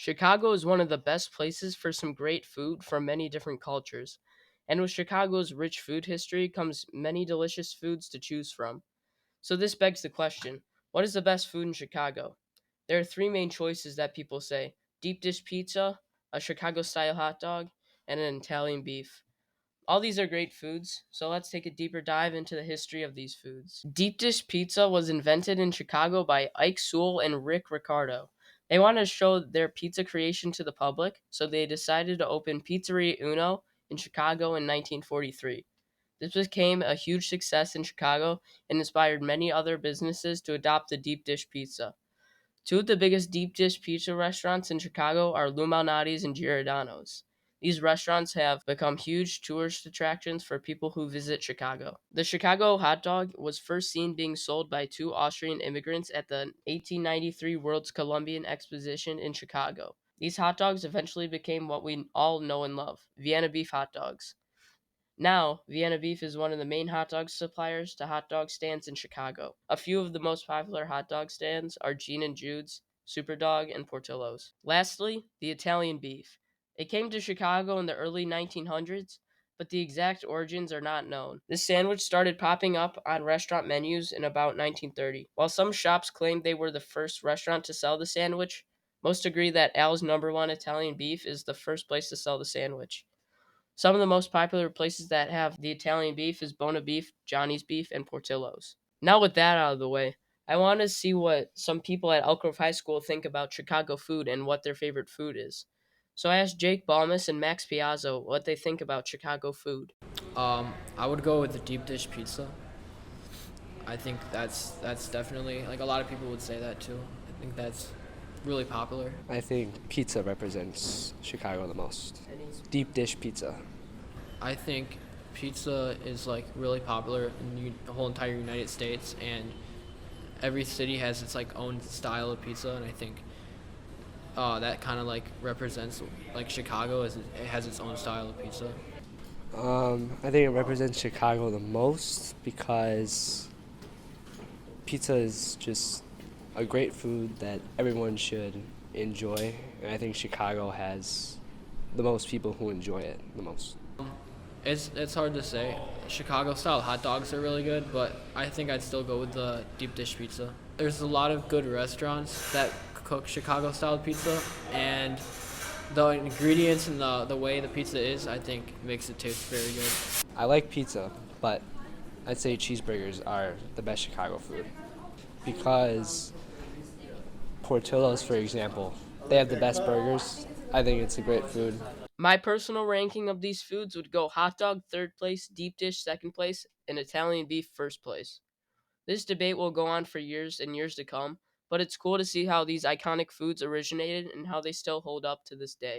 Chicago is one of the best places for some great food from many different cultures. And with Chicago's rich food history comes many delicious foods to choose from. So this begs the question, what is the best food in Chicago? There are three main choices that people say: deep dish pizza, a Chicago style hot dog, and an Italian beef. All these are great foods, so let's take a deeper dive into the history of these foods. Deep dish pizza was invented in Chicago by Ike Sewell and Rick Ricardo. They wanted to show their pizza creation to the public, so they decided to open Pizzeria Uno in Chicago in 1943. This became a huge success in Chicago and inspired many other businesses to adopt the deep dish pizza. Two of the biggest deep dish pizza restaurants in Chicago are Lou Malnati's and Giordano's. These restaurants have become huge tourist attractions for people who visit Chicago. The Chicago hot dog was first seen being sold by two Austrian immigrants at the 1893 World's Columbian Exposition in Chicago. These hot dogs eventually became what we all know and love: Vienna beef hot dogs. Now, Vienna Beef is one of the main hot dog suppliers to hot dog stands in Chicago. A few of the most popular hot dog stands are Gene and Jude's, Superdog, and Portillo's. Lastly, the Italian beef. It came to Chicago in the early 1900s, but the exact origins are not known. This sandwich started popping up on restaurant menus in about 1930. While some shops claimed they were the first restaurant to sell the sandwich, most agree that Al's Number One Italian Beef is the first place to sell the sandwich. Some of the most popular places that have the Italian beef is Bona Beef, Johnny's Beef, and Portillo's. Now with that out of the way, I want to see what some people at Elk Grove High School think about Chicago food and what their favorite food is. So I asked Jake Balmus and Max Piazzo what they think about Chicago food. I would go with the deep dish pizza. I think that's definitely like a lot of people would say that too. I think that's really popular. I think pizza represents Chicago the most. Deep dish pizza. I think pizza is like really popular in the whole entire United States, and every city has its like own style of pizza, and I think that kind of like represents like Chicago as it has its own style of pizza. I think it represents Chicago the most because pizza is just a great food that everyone should enjoy. And I think Chicago has the most people who enjoy it the most. It's hard to say. Chicago style hot dogs are really good, but I think I'd still go with the deep dish pizza. There's a lot of good restaurants that cook Chicago style pizza, and the ingredients and the way the pizza is, I think, makes it taste very good. I like pizza, but I'd say cheeseburgers are the best Chicago food because Portillo's, for example, they have the best burgers. I think it's a great food. My personal ranking of these foods would go hot dog third place, deep dish second place, and Italian beef first place. This debate will go on for years and years to come, but it's cool to see how these iconic foods originated and how they still hold up to this day.